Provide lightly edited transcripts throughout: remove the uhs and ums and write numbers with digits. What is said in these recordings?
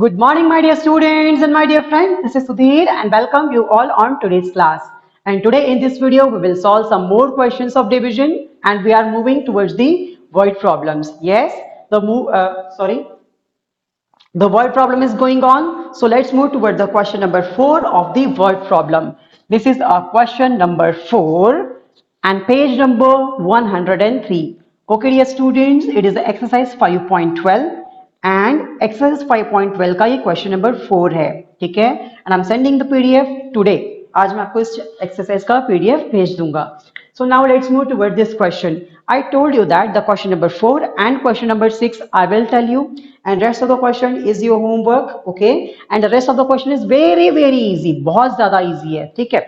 Good morning, my dear students and my dear friends. This is Sudhir and welcome you all on today's class. And today in this video, we will solve some more questions of division and we are moving towards the word problems. Yes, the word problem is going on. So let's move toward the question number 4 of the word problem. This is our question number 4 and page number 103. Okay, dear students, it is the exercise 5.12 and exercise 5.12 का ये question number 4 है. ठीक है, and I'm sending the PDF today. आज मैं आपको इस exercise का PDF भेज दूंगा. So now let's move toward this question. I told you that the question number 4 and question number 6 I will tell you, and rest of the question is your homework. Okay, and the rest of the question is very easy. बहुत ज़्यादा easy है. ठीक है.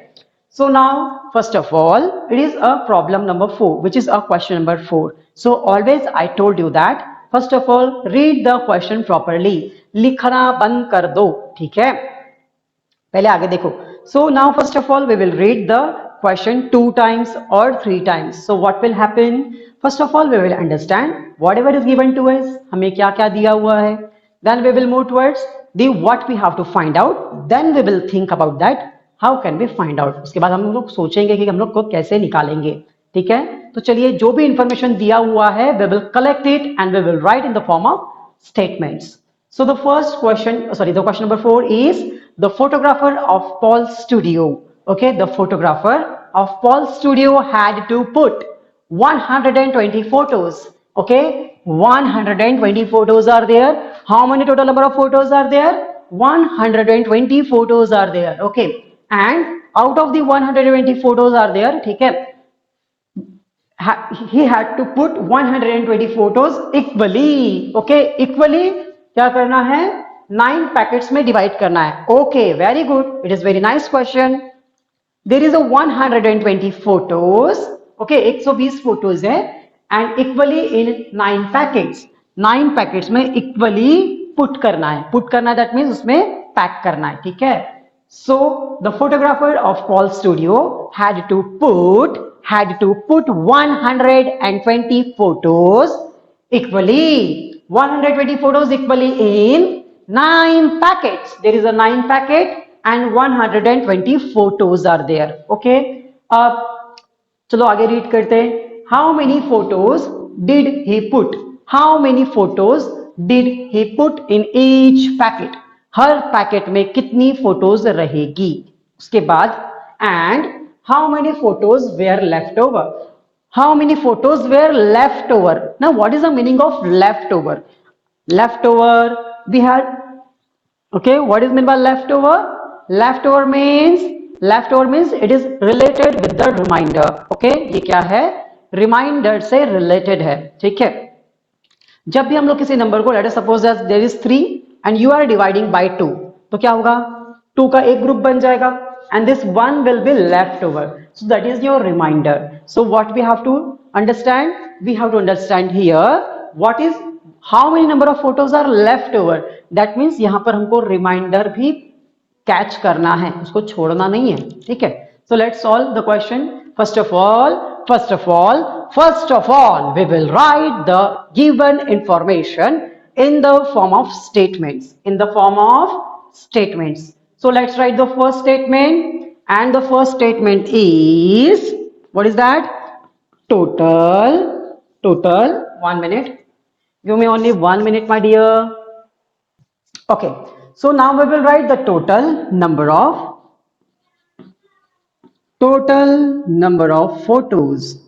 So now, first of all, it is a problem number 4, which is a question number 4. So always I told you that first of all, read the question properly. लिखना बंद कर दो. ठीक है, पहले आगे देखो. So now first of all we will read the question 2 times or 3 times. So what will happen? First of all we will understand whatever is given to us. हमें क्या क्या दिया हुआ है. Then we will move towards the what we have to find out. Then we will think about that how can we find out. उसके बाद हम लोग सोचेंगे कि हम लोग को कैसे निकालेंगे. ठीक है, तो चलिए जो भी इंफॉर्मेशन दिया हुआ है we will collect it and we will write in the form of statements. So the first question, the question number 4 is the photographer of Paul's studio. Okay, the photographer of Paul's studio had to put 120 photos. Okay, 120 photos are there. How many total number of photos are there? 120 photos are there. Okay, and out of the 120 photos are there. ठीक है, he had to put 120 photos equally. Okay, equally क्या करना है? 9 packets में divide करना है. Okay, very good. It is very nice question. There is a 120 photos. Okay, 120 photos है and equally in 9 packets. 9 packets में equally put करना है. Put करना है that means उसमें पैक करना है. ठीक है. So the photographer of Paul's studio had to put 120 photos equally. 120 photos equally in 9 packets. There is a 9 packet and 120 photos are there. Okay, अब चलो आगे रीड करते हैं. How many photos did he put? How many photos did he put in each packet? Her packet में कितनी photos रहेगी. उसके बाद and how many photos were left over? How many photos were left over? Now what is the meaning of leftover? Leftover we had, okay, what is meant by leftover? Leftover means it is related with the reminder. Okay, ये क्या है? Reminder से related है. ठीक है, जब भी हम लोग किसी नंबर को, let us suppose that there is 3 and you are dividing by 2, तो क्या होगा? 2 का एक ग्रुप बन जाएगा and this one will be left over. So that is your reminder. So what we have to understand? We have to understand here what is, how many number of photos are left over. That means यहाँ पर हमको reminder भी catch करना है, उसको छोड़ना नहीं है. ठीक है, so let's solve the question. First of all, we will write the given information in the form of statements. So let's write the first statement, and the first statement is, what is that? Total. 1 minute. Give me only 1 minute, my dear. Okay. So now we will write the total number of photos.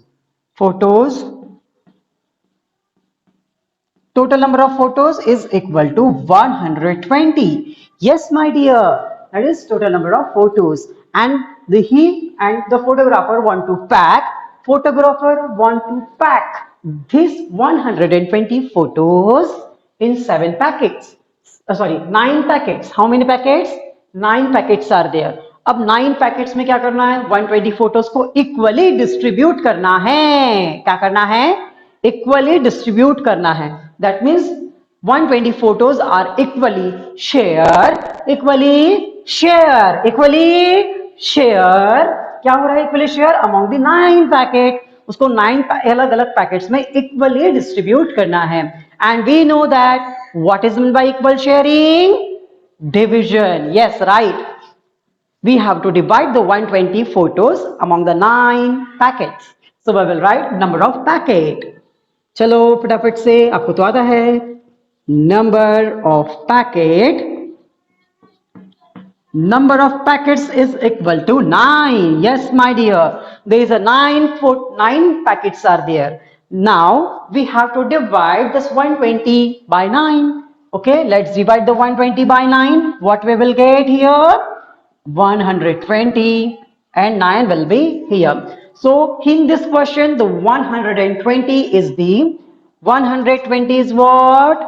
Total number of photos is equal to 120. Yes, my dear, that is total number of photos. And he and the photographer want to pack this 120 photos in 7 packets. 9 packets. How many packets? 9 packets are there. अब 9 packets में क्या करना है? 120 photos को equally distribute करना है. क्या करना है? इक्वली डिस्ट्रीब्यूट करना है. That means 120 photos are equally share. क्या हो रहा है? equally share among the 9 packet. उसको 9 अलग अलग पैकेट्स में इक्वली डिस्ट्रीब्यूट करना है. And we know that what is meant by equal sharing? Division. Yes, right. We have to divide the 120 photos among the 9 packets. So we will write number of packet. चलो फटाफट से, आपको तो आता है. Number of packet. Number of packets is equal to 9. Yes, my dear. There is a 9 packets are there. Now we have to divide this 120 by 9. Okay, let's divide the 120 by 9. What we will get here? 120 and 9 will be here. So in this question, the 120 is the 120 is what?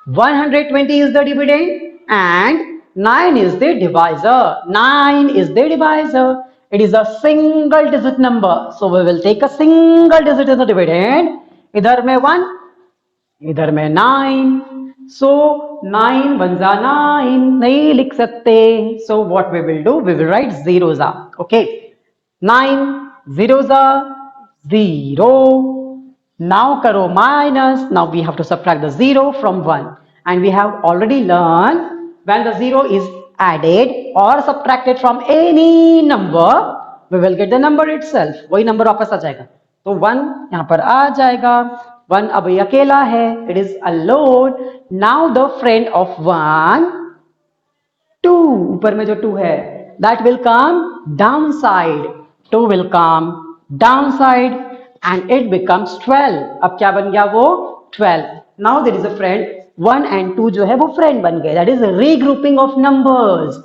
120 is the dividend and 9 is the divisor. 9 is the divisor. It is a single digit number. So we will take a single digit as a dividend. इधर में 1, इधर में 9. So 9 1 जा 9 नहीं लिख सकते. So what we will do? We will write zeros are. Okay. 9 zeros are 0. Now karo minus. Now we have to subtract the 0 from 1. And we have already learned when the 0 is added or subtracted from any number, we will get the number itself. वही number वापस आ जाएगा. तो 1 यहाँ पर आ जाएगा. 1 अब ये अकेला है. It is alone. Now the friend of 1, 2. ऊपर में जो 2 है, that will come downside. 2 will come downside. And it becomes 12. अब क्या बन गया वो? 12. Now there is a friend. 1 and 2 जो है वो friend बन गए. That is a regrouping of numbers.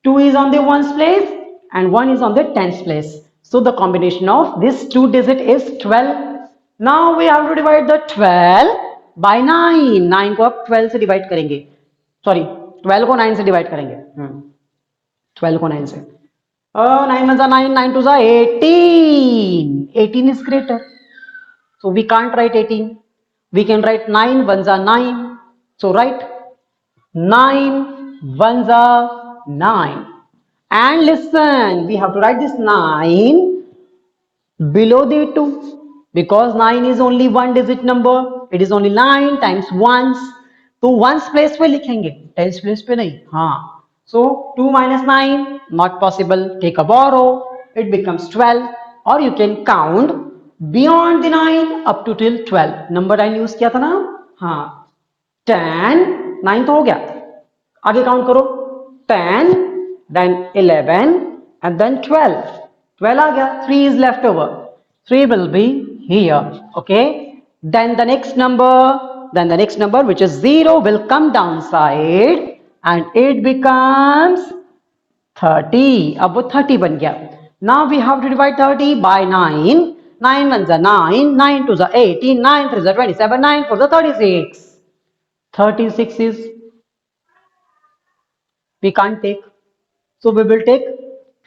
2 is on the 1's place and 1 is on the 10's place. So the combination of this 2 digit is 12. Now we have to divide the 12 by 9. 9 को अब 12 से divide करेंगे. Sorry, 12 को 9 से divide करेंगे. 12 को 9 से. 9 1 9, 9 2 18. 18 is greater. So we can't write 18. We can write 9 1 9. So write 9 1 9. And listen, we have to write this 9 below the 2. Because 9 is only one digit number. It is only 9 times 1s. तो 1s place पे लिखेंगे, 10s place पे नहीं. हाँ. So 2 minus 9, not possible. Take a borrow. It becomes 12. Or you can count beyond the 9 up to till 12. Number 9 use किया था ना? हाँ. 10, 9 तो हो गया. आगे count करो. 10, then 11, and then 12. 12 आ गया. 3 is left over. 3 will be here. Okay. Then the next number which is 0 will come downside. And it becomes 30. अब वो 30 बन गया. Now we have to divide 30 by 9. 9 1 9, 9 2 18, 9 3 27, 9 4 36. 36 is we can't take. So we will take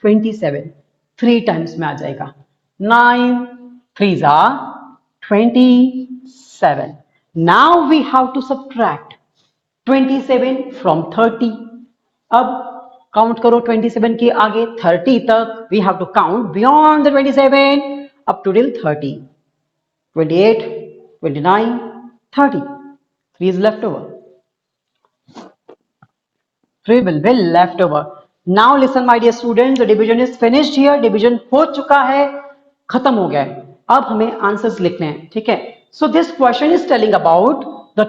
27. 3 times में आ जाएगा. 9 3 27. Now we have to subtract 27 from 30. अब count करो 27 के आगे 30 तक. We have to count beyond the 27 up to till 30. 28, 29, 30. 3 is left over. 3 will be left over. Now listen my dear students, the division is finished here. Division हो चुका है, खत्म हो गया है. अब हमें आंसर्स लिखने हैं. ठीक है. So this question is telling about the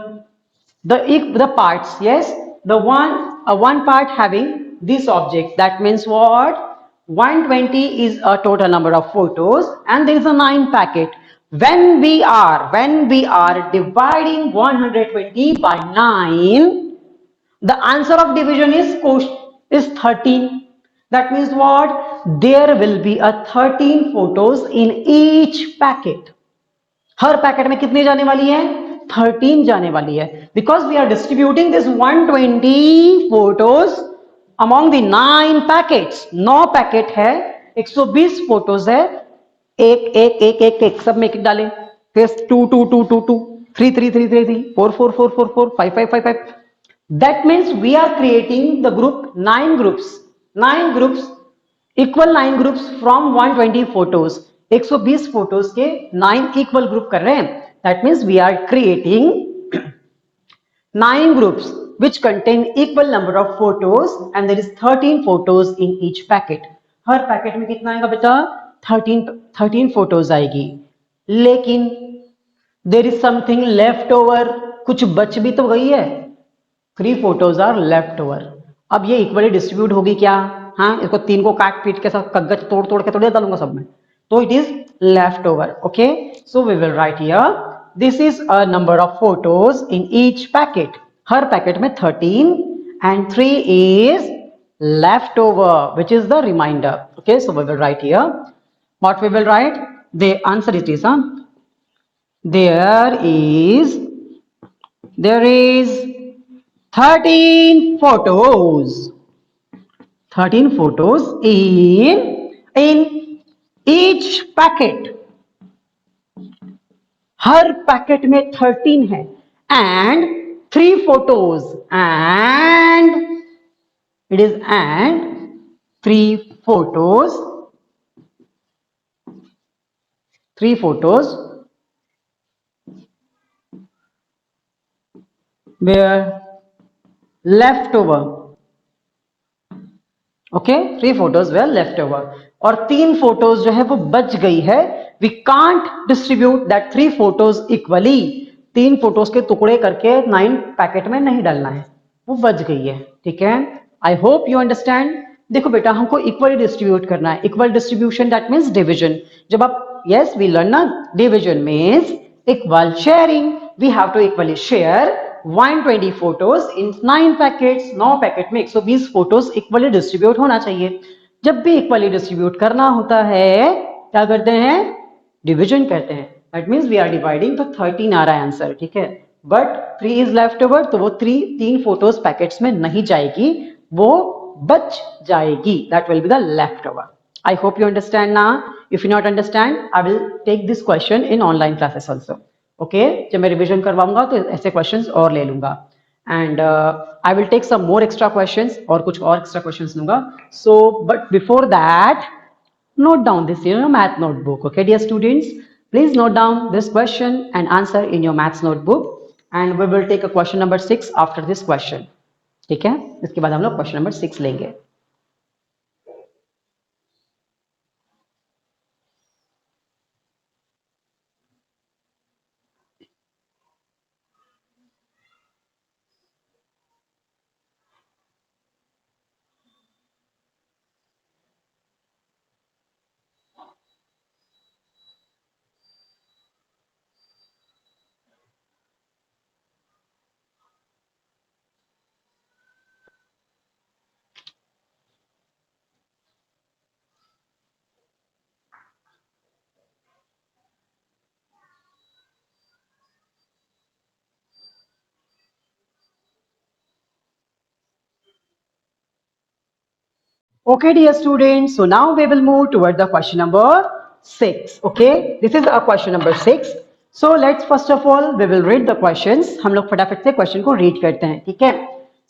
parts. Yes, the one part having this object. That means what? 120 is a total number of photos and there is a 9 packet. When we are dividing 120 by 9, the answer of division is 13. That means what? There will be a 13 photos in each packet. Her packet में कितनी जाने वाली है? 13 जाने वाली है. Because we are distributing this 120 photos among the 9 packets. 9 packet है, 120 photos है. एक सब में एक डालें. फिर 2 2 2 2 2 3 3 3 3 3 4 4 4 4 4 5 5 5 5. That means we are creating the group 9 groups. 9 groups, equal 9 groups from 120 photos. 120 photos के 9 इक्वल ग्रुप कर रहे हैं. That means we are creating 9 groups which contain equal number of photos and there is 13 photos in each packet. Her packet में कितना आएगा बेटा? 13 photos आएगी. लेकिन there is something left over, कुछ बच भी तो गई है. 3 फोटोज आर लेफ्ट ओवर. अब ये इक्वली डिस्ट्रीब्यूट होगी क्या? हाँ, इसको 3 को काट पीट के सब कागज तोड़ तोड़ के थोड़ी डालूंगा सब में. तो it is left over. Okay, so we will write here this is a number of photos in each packet. हर पैकेट में 13 and 3 is left over, which is the remainder. Okay, so we will write here. What we will write? The answer it is there is 13 photos. 13 photos in each packet. Her packet में 13 है and 3 photos and it is and 3 photos were left over. Okay, 3 photos were left over और 3 photos जो है वो बच गई है. We can't distribute that 3 photos equally. 3 photos के टुकड़े करके 9 पैकेट में नहीं डालना है, वो बच गई है. ठीक है, आई होप यू अंडरस्टैंड. देखो बेटा, हमको इक्वली डिस्ट्रीब्यूट करना है. Equal distribution that means division. जब आप यस वी लर्न ना, division means equal sharing. We have to equally share 120 photos in 9 packets. 9 packet में 120 फोटोज इक्वली डिस्ट्रीब्यूट होना चाहिए. जब भी इक्वली डिस्ट्रीब्यूट करना होता है क्या करते हैं? डिवीजन करते हैं. That means we are dividing, तो 13 आ रहा है आंसर. ठीक है, बट 3 इज लेफ्ट ओवर, तो वो 3 फोटोज पैकेट्स में नहीं जाएगी, वो बच जाएगी. That will be the left over. I hope you understand ना. If you not understand, I will take this question in online classes also. Okay, जब मैं रिविजन करवाऊंगा तो ऐसे क्वेश्चंस और ले लूंगा. And I will take some more extra questions, और कुछ और एक्स्ट्रा क्वेश्चंस लूंगा. So but before that, note down this in your math notebook. Okay, dear students, please note down this question and answer in your maths notebook, and we will take a question number 6 after this question. ठीक है, इसके बाद हम लोग question number 6 लेंगे. Okay, dear students, so now we will move toward the question number 6. Okay, this is our question number 6. So let's first of all we will read the questions. हम लोग फटाफट से क्वेश्चन को read करते हैं. ठीक है,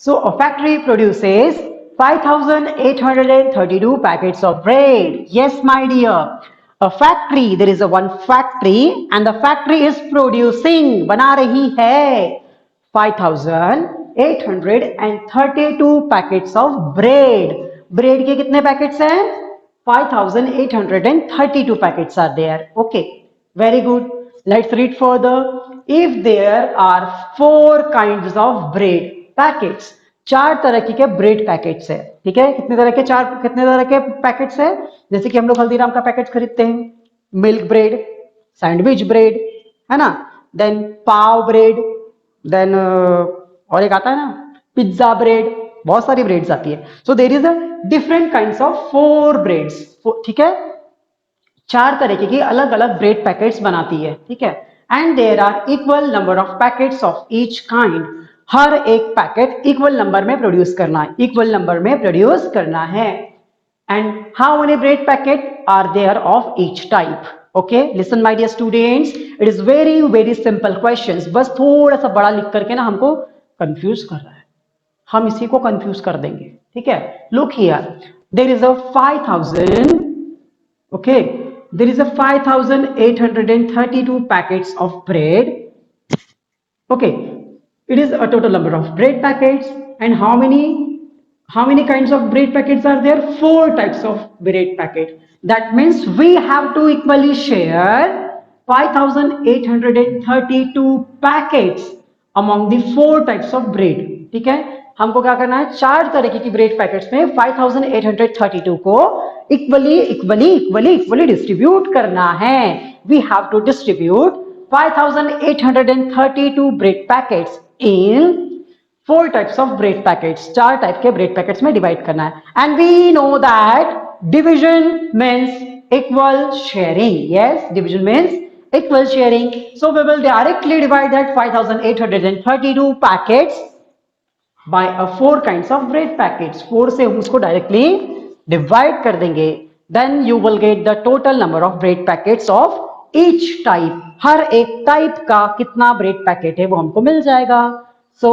so a factory produces 5,832 packets of bread. Yes, my dear, a factory, there is a one factory and the factory is producing, बना रही है 5,832 packets of bread. ब्रेड के कितने पैकेट्स हैं? 5,832 packets are there. Okay, very good. Let's read further. If there are 4 kinds of bread packets, 4 तरह के bread packets है. ठीक है, कितने तरह के पैकेट्स है? जैसे कि हम लोग हल्दीराम का पैकेट खरीदते हैं, मिल्क ब्रेड, सैंडविच ब्रेड, है ना, देन पाव ब्रेड, देन और एक आता है ना पिज्जा ब्रेड. बहुत सारी ब्रेड्स आती है. So there is a different kinds of 4 breads. ठीक है, 4 तरीके की अलग अलग ब्रेड पैकेट्स बनाती है. ठीक है, and there are equal number of packets of each kind. हर एक पैकेट इक्वल नंबर में प्रोड्यूस करना है, इक्वल नंबर में प्रोड्यूस करना है. And how many bread packet are there of each type? Okay, listen my dear students, it is very very simple questions. बस थोड़ा सा बड़ा लिख करके ना हमको कंफ्यूज कर रहा है, हम इसी को कंफ्यूज कर देंगे. ठीक है, look here, there is a 5,000, okay, there is a 5,832 packets of bread. Okay, It is a total number of bread packets. And how many kinds of bread packets are there? Four types of bread packet. That means we have to equally share 5832 packets among the four types of bread. ठीक है, हमको क्या करना है, चार तरीके की bread packets में 5832 को equally equally equally equally distribute करना है. We have to distribute 5832 bread packets in four types of bread packets. चार टाइप के ब्रेड पैकेट्स में डिवाइड करना है. And we know that division means equal sharing. Yes, division means equal sharing. So we will directly divide that 5832 packets by a four kinds of bread packets. Four से हम उसको directly divide कर देंगे. Then you will get the total number of bread packets of each type. हर एक type का कितना bread packet है वो हमको मिल जाएगा. So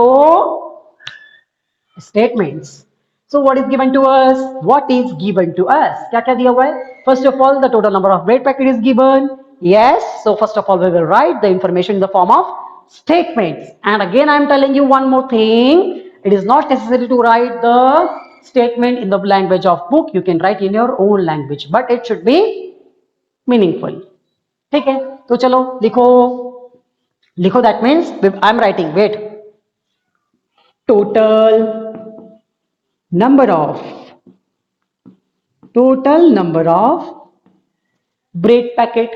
statements. So what is given to us? What is given to us? क्या क्या दिया हुआ है? First of all, the total number of bread packet is given. Yes. So first of all, we will write the information in the form of statements. And again, I am telling you one more thing. It is not necessary to write the statement in the language of book. You can write in your own language, but it should be meaningful. ठीक है, तो चलो लिखो लिखो. That means I am writing. Wait. total number of bread packet.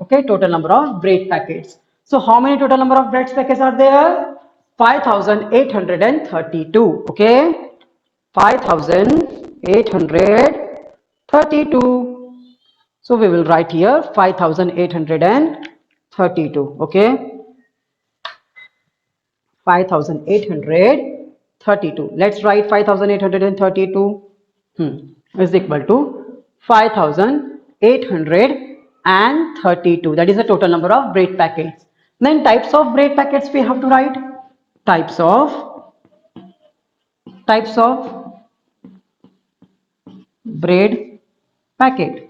Okay, total number of bread packets. So how many total number of bread packets are there? 5832. Okay, 5832. So we will write here 5832. Okay, 5832. Let's write 5832 is equal to 5832. That is the total number of bread packets. Then types of bread packets we have to write. Types of bread packet.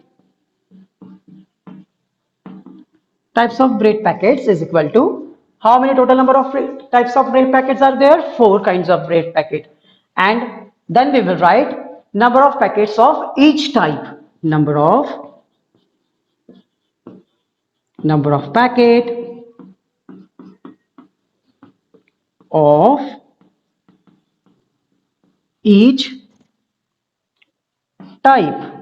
Types of bread packets is equal to how many total number of types of bread packets are there? Four kinds of bread packet. And then we will write number of packets of each type. Number of packet of each type.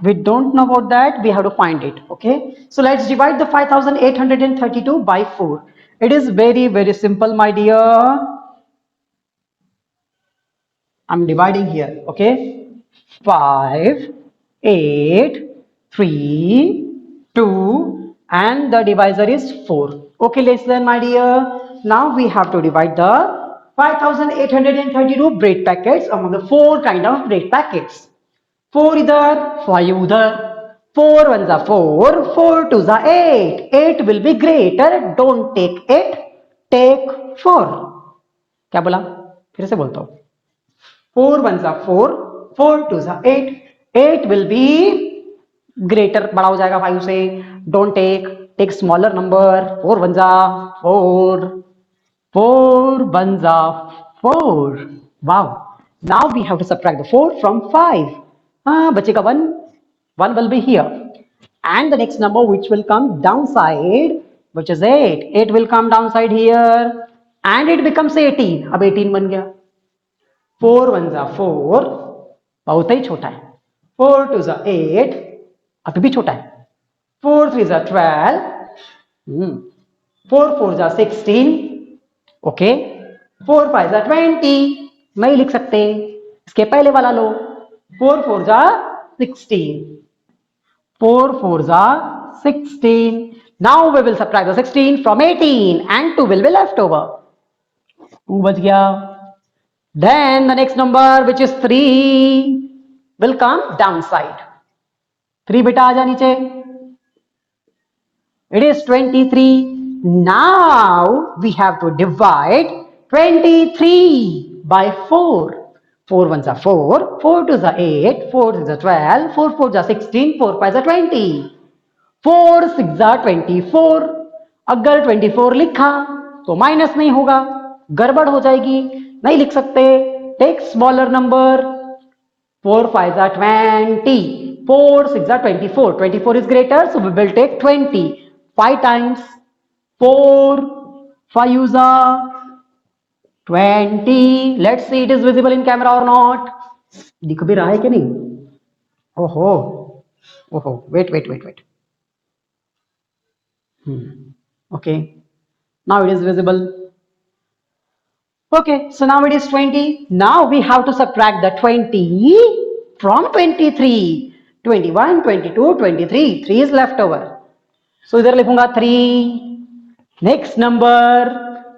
We don't know about that. We have to find it. Okay. So let's divide the 5832 by 4. It is very, very simple, my dear. I'm dividing here. Okay. 5, 8, 3, 2, and the divisor is 4. Okay, listen, my dear. Now we have to divide the 5832 bread packets among the four kind of bread packets. 4 इधर, 5 उधर. 4 1s are 4, 4 2s are 8. 8 will be greater. Don't take 8, take 4. क्या बोला? फिर से बोलता हूँ. 4 1s are 4, 4 2s are 8. 8 will be greater, बड़ा हो जाएगा 5 से. Don't take smaller number. 4 1s are 4, 4 1s are 4. Wow. Now we have to subtract the 4 from 5. बचेगा 1. 1 will be here. And the next number which will come downside, which is 8. 8 will come downside here. And it becomes 18. अब 18 बन गया. 4 1s are 4. बहुत ही छोटा है. 4 2s are 8. अभी भी छोटा है. 4 3s are 12. 4 4s are 16. Okay. 4 5s are 20. नहीं लिख सकते. इसके पहले वाला लो. 4 4s are 16. 4 4s are 16. Now we will subtract the 16 from 18 and 2 will be left over. 2 बच गया. Then the next number which is 3 will come downside. 3 बेटा आ जा नीचे. It is 23. Now we have to divide 23 by 4. 4 1s are 4, 4 2s are 8, 4 6s are 12, 4 4s are 16, 4 5s are 20, 4 6s are 24. अगर 24 लिखा तो minus नहीं होगा, गड़बड़ हो जाएगी, नहीं लिख सकते. Take smaller number. 4 5s are 20, 4 6s are 24. 24 is greater, so we will take 20. 5 times 4 5s are 20. Let's see it is visible in camera or not. दिख भी रहा है कि नहीं? ओहो ओहो, wait wait wait wait. Okay, now it is visible. Okay, so now it is 20. Now we have to subtract the 20 from 23. 21 22 23, 3 is left over. So इधर लिखूंगा 3. नेक्स्ट नंबर,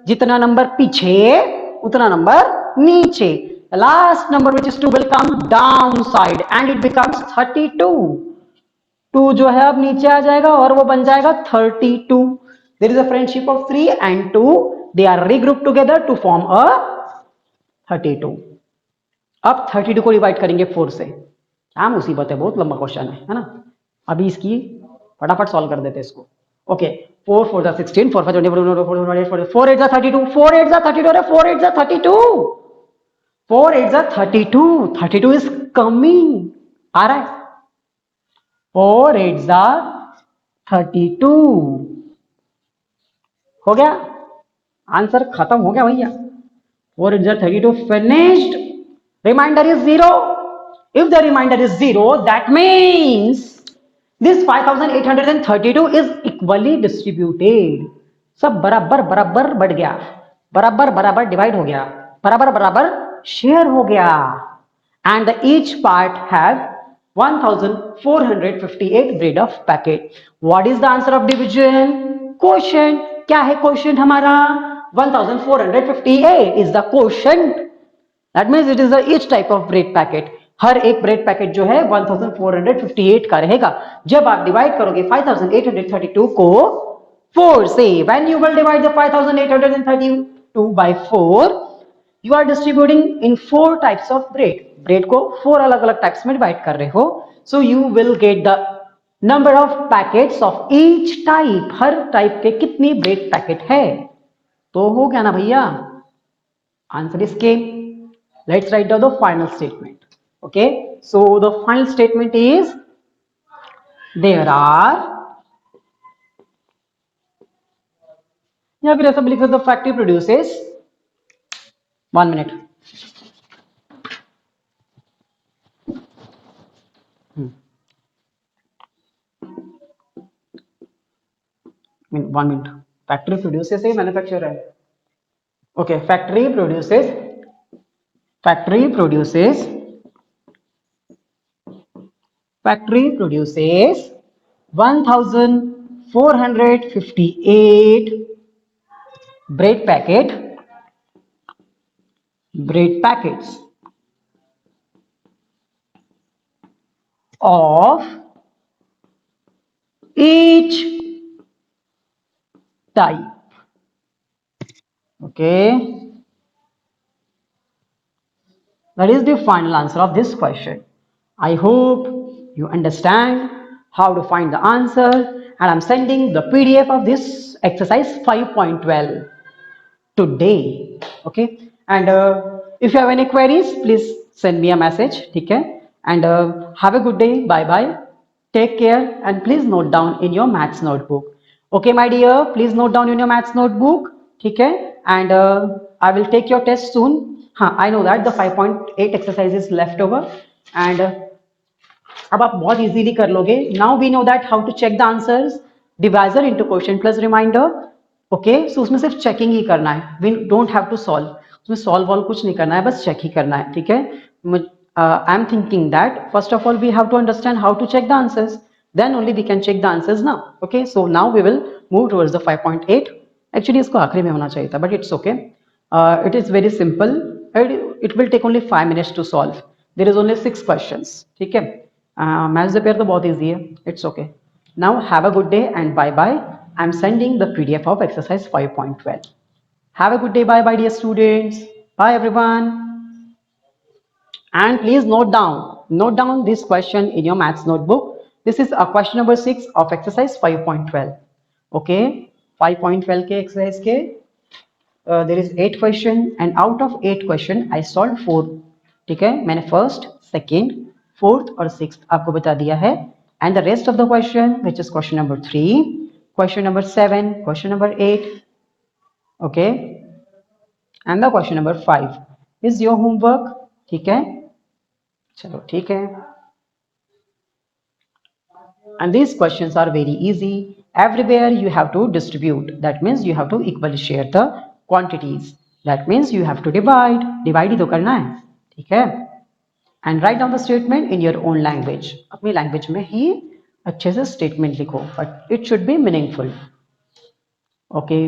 जितना नंबर पीछे उतना नंबर नीचे. Last number which is 2 will come down side and it becomes 32. 2 जो है अब नीचे आ जाएगा और वो बन जाएगा 32. There is a friendship of 3 and 2. They are regrouped together to form a 32. अब 32 को डिवाइड करेंगे 4 से. क्या मुसीबत है, बहुत लंबा क्वेश्चन है ना. अभी इसकी फटाफट सॉल्व कर देते हैं इसको. ओके, 4 4 16, 4 5 24, 4 8 32, 4 8 32, अरे 4 8 32, 4 8 32, 32 इज कमिंग, आ रहा है. 4 8 32 हो गया, आंसर खत्म हो गया भैया. 4 8 32 finished. Remainder is 0. If the remainder is 0, that means this 5832 is equally distributed. सब बराबर बराबर बढ़ गया, बराबर बराबर डिवाइड हो गया, बराबर बराबर शेयर हो गया. And each part have 1458 bread of packet. What is the answer of division? Quotient. क्या है quotient हमारा? 1458 is the quotient. That means it is the each type of bread packet. हर एक ब्रेड पैकेट जो है 1458 का रहेगा. जब आप डिवाइड करोगे 5832 को 4 से, when you will divide the 5832 by 4, you are distributing in 4 types of bread. Bread को 4 अलग अलग टाइप्स में डिवाइड कर रहे हो. So you will get the number of packets of each type. Her type के कितनी ब्रेड पैकेट है, तो हो गया ना भैया. आंसर इज के. Let's write down the final statement. Okay, so the final statement is there are, या फिर ऐसा लिख सकते, factory produces, 1 minute, factory produces है, manufacturer है. Okay, factory produces 1458 bread packets of each type. Okay, that is the final answer of this question. I hope you understand how to find the answer, and I'm sending the PDF of this exercise 5.12 today. Okay, and if you have any queries, please send me a message. Okay, and have a good day. Bye bye. Take care, and please note down in your maths notebook. Okay, my dear, please note down in your maths notebook. Okay, and I will take your test soon. I know that the 5.8 exercise is left over, and अब आप बहुत easily कर लोगे. Now we know that how to check the answers. Divisor into question plus reminder. Okay, so उसमें सिर्फ checking ही करना है. We don't have to solve. उसमें सॉल्व वॉल्व कुछ नहीं करना है, बस चेक ही करना है. ठीक है, I am thinking that first of all we have to understand how to check the answers, then only we can check the answers now. Okay, so now we will move towards the 5.8. Actually इसको आखिरी में होना चाहिए था, but it's okay. It is very simple. It will take only 5 minutes to solve. There is only 6 questions. ठीक है, maths the pair तो बहुत ईजी है. It's okay. Now have a good day and bye bye. I am sending the PDF of exercise 5.12. Have a good day. Bye bye dear students. Bye everyone. And please note down this question in your maths notebook. This is a question number 6 of exercise 5.12. Okay, 5.12 के exercise के there is 8 question and out of 8 question I solved 4. ठीक है, मैंने first, second, fourth और sixth आपको बता दिया है. And the rest of the question, which is question number 3, question number 7, question number 8, okay, and the question number 5 is your homework. ठीक है, चलो ठीक है. And these questions are very easy. Everywhere you have to distribute. That means you have to equally share the quantities. That means you have to divide. Divide ही तो करना है, ठीक है. And write down the statement in your own language. अपनी language में ही अच्छे से statement लिखो, but it should be meaningful. Okay.